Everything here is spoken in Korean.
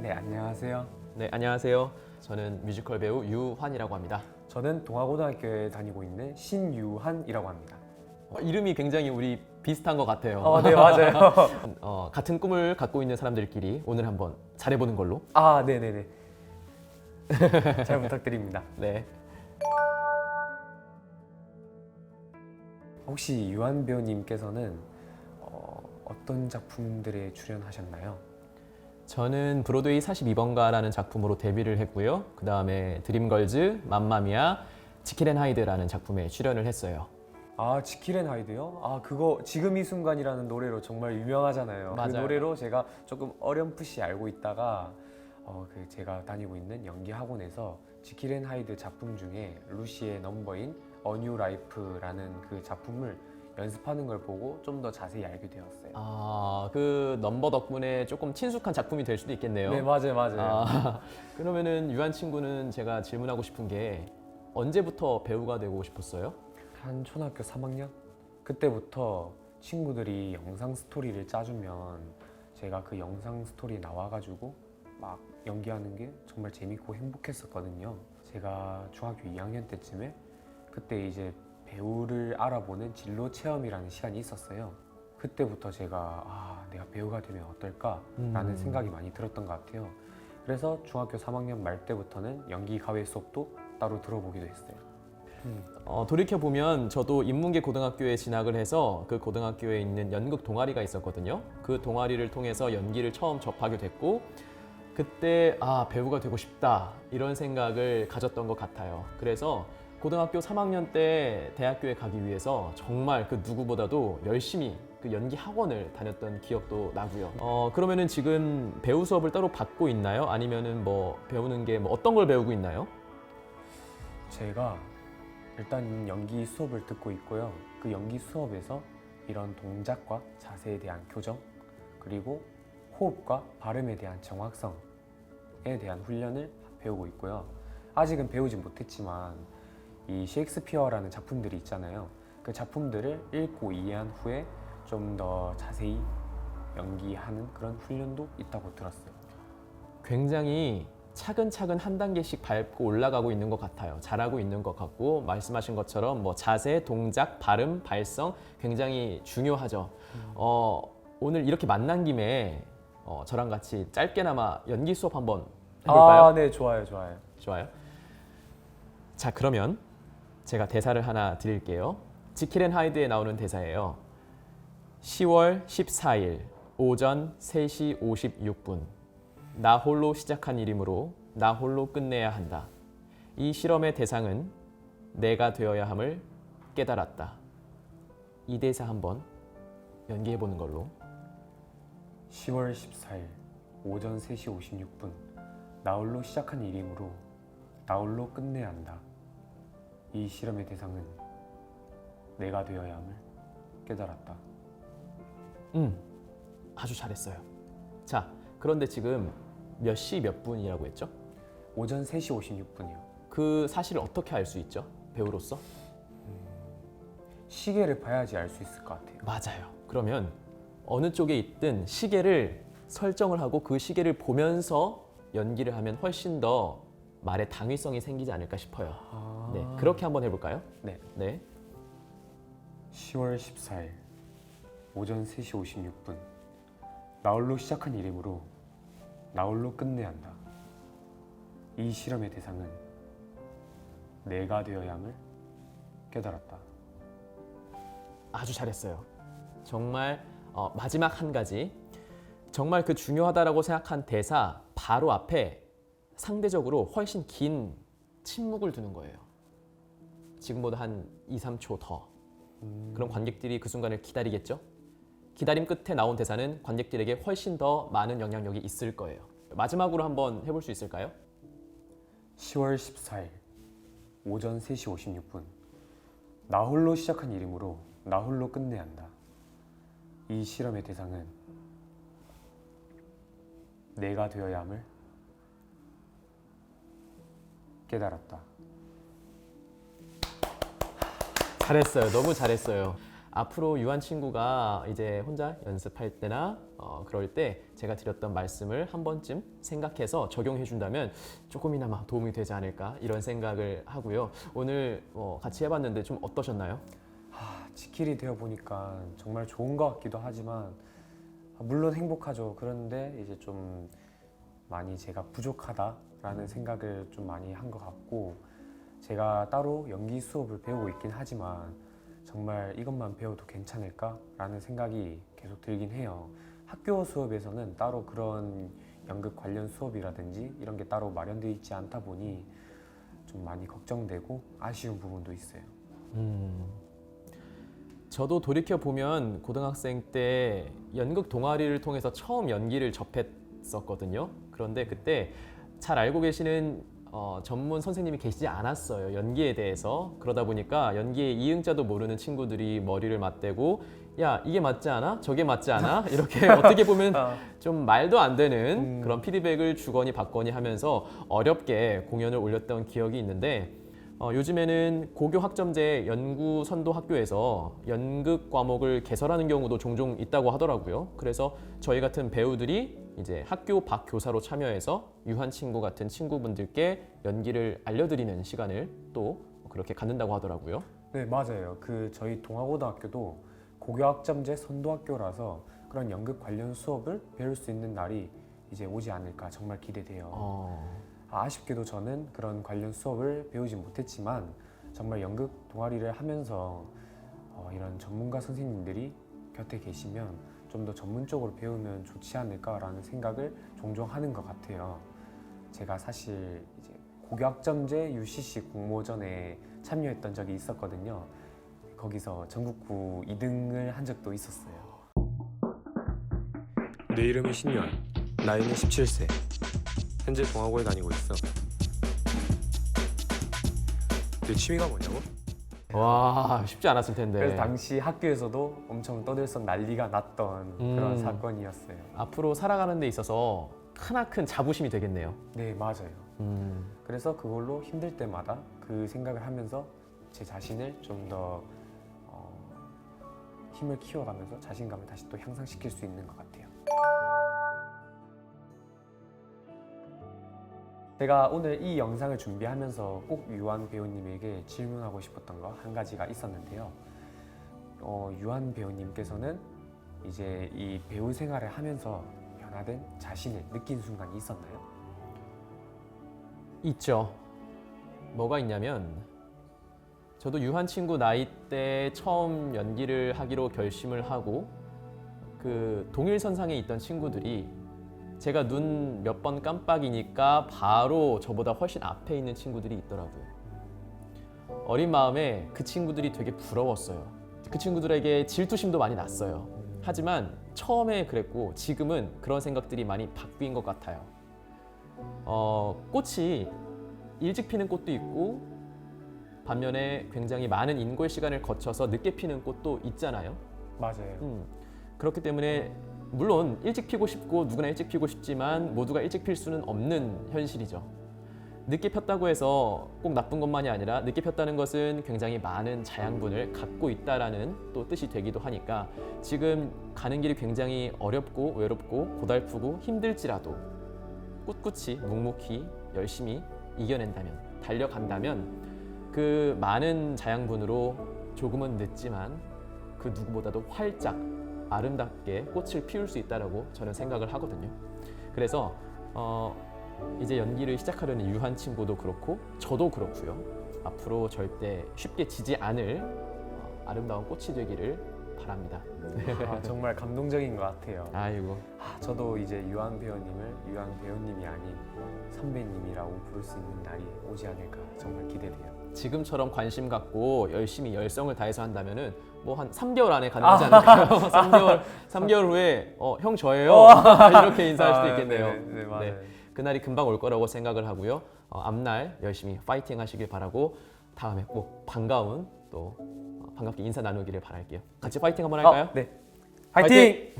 네, 안녕하세요. 네, 안녕하세요. 저는 뮤지컬 배우 유환이라고 합니다. 저는 동아고등학교에 다니고 있는 신유한이라고 합니다. 이름이 굉장히 우리 비슷한 것 같아요. 네, 맞아요. 같은 꿈을 갖고 있는 사람들끼리 오늘 한번 잘해보는 걸로. 네네네. 잘 부탁드립니다. 네. 혹시 유한 배우님께서는 어떤 작품들에 출연하셨나요? 저는 브로드웨이 42번가라는 작품으로 데뷔를 했고요. 그 다음에 드림걸즈, 맘마미아, 지킬 앤 하이드라는 작품에 출연을 했어요. 지킬 앤 하이드요? 그거 지금 이 순간이라는 노래로 정말 유명하잖아요. 맞아요. 그 노래로 제가 조금 어렴풋이 알고 있다가 제가 다니고 있는 연기 학원에서 지킬 앤 하이드 작품 중에 루시의 넘버인 A New Life라는 그 작품을 연습하는 걸 보고 좀 더 자세히 알게 되었어요. 그 넘버 덕분에 조금 친숙한 작품이 될 수도 있겠네요. 네, 맞아요. 그러면은 유한 친구는 제가 질문하고 싶은 게 언제부터 배우가 되고 싶었어요? 한 초등학교 3학년? 그때부터 친구들이 영상 스토리를 짜주면 제가 그 영상 스토리에 나와가지고 막 연기하는 게 정말 재밌고 행복했었거든요. 제가 중학교 2학년 때쯤에 그때 이제 배우를 알아보는 진로 체험이라는 시간이 있었어요. 그때부터 제가 내가 배우가 되면 어떨까라는 생각이 많이 들었던 것 같아요. 그래서 중학교 3학년 말 때부터는 연기 가외 수업도 따로 들어보기도 했어요. 돌이켜보면 저도 인문계 고등학교에 진학을 해서 그 고등학교에 있는 연극 동아리가 있었거든요. 그 동아리를 통해서 연기를 처음 접하게 됐고 그때 배우가 되고 싶다 이런 생각을 가졌던 것 같아요. 그래서 고등학교 3학년 때 대학교에 가기 위해서 정말 그 누구보다도 열심히 그 연기 학원을 다녔던 기억도 나고요. 그러면은 지금 배우 수업을 따로 받고 있나요? 아니면은 뭐 배우는 게 뭐 어떤 걸 배우고 있나요? 제가 일단 연기 수업을 듣고 있고요. 그 연기 수업에서 이런 동작과 자세에 대한 교정, 그리고 호흡과 발음에 대한 정확성에 대한 훈련을 배우고 있고요. 아직은 배우지 못했지만 이 셰익스피어라는 작품들이 있잖아요. 그 작품들을 읽고 이해한 후에 좀 더 자세히 연기하는 그런 훈련도 있다고 들었어요. 굉장히 차근차근 한 단계씩 밟고 올라가고 있는 것 같아요. 잘하고 있는 것 같고 말씀하신 것처럼 뭐 자세, 동작, 발음, 발성 굉장히 중요하죠. 오늘 이렇게 만난 김에 저랑 같이 짧게나마 연기 수업 한번 해볼까요? 네, 좋아요. 좋아요. 자, 그러면 제가 대사를 하나 드릴게요. 지킬 앤 하이드에 나오는 대사예요. 10월 14일 오전 3시 56분 나 홀로 시작한 일이므로 나 홀로 끝내야 한다. 이 실험의 대상은 내가 되어야 함을 깨달았다. 이 대사 한번 연기해보는 걸로. 10월 14일 오전 3시 56분 나 홀로 시작한 일이므로 나 홀로 끝내야 한다. 이 실험의 대상은 내가 되어야 함을 깨달았다. 아주 잘했어요. 자, 그런데 지금 몇 시 몇 분이라고 했죠? 오전 3시 56분이요. 그 사실을 어떻게 알 수 있죠? 배우로서? 시계를 봐야지 알 수 있을 것 같아요. 맞아요. 그러면 어느 쪽에 있든 시계를 설정을 하고 그 시계를 보면서 연기를 하면 훨씬 더 말에 당위성이 생기지 않을까 싶어요. 네, 그렇게 한번 해볼까요? 네. 10월 14일 오전 3시 56분 나 홀로 시작한 일이므로 나 홀로 끝내야 한다. 이 실험의 대상은 내가 되어야 함을 깨달았다. 아주 잘했어요. 정말 마지막 한 가지 정말 그 중요하다라고 생각한 대사 바로 앞에 상대적으로 훨씬 긴 침묵을 두는 거예요. 지금보다 한 2, 3초 더. 그럼 관객들이 그 순간을 기다리겠죠? 기다림 끝에 나온 대사는 관객들에게 훨씬 더 많은 영향력이 있을 거예요. 마지막으로 한번 해볼 수 있을까요? 10월 14일 오전 3시 56분 나 홀로 시작한 일이므로 나 홀로 끝내야 한다. 이 실험의 대상은 내가 되어야 함을 깨달았다. 잘했어요. 너무 잘했어요. 앞으로 유한 친구가 이제 혼자 연습할 때나 그럴 때 제가 드렸던 말씀을 한 번쯤 생각해서 적용해 준다면 조금이나마 도움이 되지 않을까 이런 생각을 하고요. 오늘 같이 해봤는데 좀 어떠셨나요? 지킬이 되어 보니까 정말 좋은 것 같기도 하지만 물론 행복하죠. 그런데 이제 좀 많이 제가 부족하다라는 생각을 좀 많이 한 것 같고, 제가 따로 연기 수업을 배우고 있긴 하지만 정말 이것만 배워도 괜찮을까라는 생각이 계속 들긴 해요. 학교 수업에서는 따로 그런 연극 관련 수업이라든지 이런 게 따로 마련되어 있지 않다 보니 좀 많이 걱정되고 아쉬운 부분도 있어요. 저도 돌이켜 보면 고등학생 때 연극 동아리를 통해서 처음 연기를 접했었거든요. 그런데 그때 잘 알고 계시는 전문 선생님이 계시지 않았어요. 연기에 대해서. 그러다 보니까 연기의 이응자도 모르는 친구들이 머리를 맞대고 야, 이게 맞지 않아? 저게 맞지 않아? 이렇게 어떻게 보면 좀 말도 안 되는 그런 피드백을 주거니 받거니 하면서 어렵게 공연을 올렸던 기억이 있는데, 요즘에는 고교 학점제 연구 선도 학교에서 연극 과목을 개설하는 경우도 종종 있다고 하더라고요. 그래서 저희 같은 배우들이 이제 학교 밖 교사로 참여해서 유한 친구 같은 친구분들께 연기를 알려드리는 시간을 또 그렇게 갖는다고 하더라고요. 네, 맞아요. 저희 동아고등학교도 고교학점제 선도학교라서 그런 연극 관련 수업을 배울 수 있는 날이 이제 오지 않을까 정말 기대돼요. 아쉽게도 저는 그런 관련 수업을 배우지 못했지만 정말 연극 동아리를 하면서 이런 전문가 선생님들이 곁에 계시면 좀 더 전문적으로 배우면 좋지 않을까라는 생각을 종종 하는 것 같아요. 제가 사실 이제 고교학점제 UCC 공모전에 참여했던 적이 있었거든요. 거기서 전국구 2등을 한 적도 있었어요. 내 이름은 신유한. 나이는 17세. 현재 동아고에 다니고 있어. 내 취미가 뭐냐고? 와, 쉽지 않았을 텐데. 그래서 당시 학교에서도 엄청 떠들썩 난리가 났던 그런 사건이었어요. 앞으로 살아가는 데 있어서 크나큰 자부심이 되겠네요. 네, 맞아요. 그래서 그걸로 힘들 때마다 그 생각을 하면서 제 자신을 좀 더 힘을 키워가면서 자신감을 다시 또 향상시킬 수 있는 것 같아요. 제가 오늘 이 영상을 준비하면서 꼭 유한 배우님에게 질문하고 싶었던 거 한 가지가 있었는데요. 유한 배우님께서는 이제 이 배우 생활을 하면서 변화된 자신을 느낀 순간이 있었나요? 있죠. 뭐가 있냐면 저도 유한 친구 나이 때 처음 연기를 하기로 결심을 하고 그 동일선상에 있던 친구들이 제가 눈 몇 번 깜빡이니까 바로 저보다 훨씬 앞에 있는 친구들이 있더라고요. 어린 마음에 그 친구들이 되게 부러웠어요. 그 친구들에게 질투심도 많이 났어요. 하지만 처음에 그랬고 지금은 그런 생각들이 많이 바뀐 것 같아요. 꽃이 일찍 피는 꽃도 있고 반면에 굉장히 많은 인골 시간을 거쳐서 늦게 피는 꽃도 있잖아요. 맞아요. 그렇기 때문에 물론 일찍 피고 싶고 누구나 일찍 피고 싶지만 모두가 일찍 필 수는 없는 현실이죠. 늦게 폈다고 해서 꼭 나쁜 것만이 아니라 늦게 폈다는 것은 굉장히 많은 자양분을 갖고 있다라는 또 뜻이 되기도 하니까 지금 가는 길이 굉장히 어렵고 외롭고 고달프고 힘들지라도 꿋꿋이 묵묵히 열심히 이겨낸다면 달려간다면 그 많은 자양분으로 조금은 늦지만 그 누구보다도 활짝 아름답게 꽃을 피울 수 있다라고 저는 생각을 하거든요. 그래서 이제 연기를 시작하려는 유한 친구도 그렇고 저도 그렇고요. 앞으로 절대 쉽게 지지 않을 아름다운 꽃이 되기를 바랍니다. 정말 감동적인 것 같아요. 아이고. 저도 이제 유한 배우님을 유한 배우님이 아닌 선배님이라고 부를 수 있는 날이 오지 않을까 정말 기대돼요. 지금처럼 관심 갖고 열심히 열성을 다해서 한다면은 뭐 한 3개월 안에 가능하지 않을까요? 3개월 후에 형 저예요. 이렇게 인사할 수도 있겠네요. 네, 맞아요. 그날이 금방 올 거라고 생각을 하고요. 앞날 열심히 파이팅 하시길 바라고 다음에 꼭 반가운 또 반갑게 인사 나누기를 바랄게요. 같이 파이팅 한번 할까요? 네. 파이팅!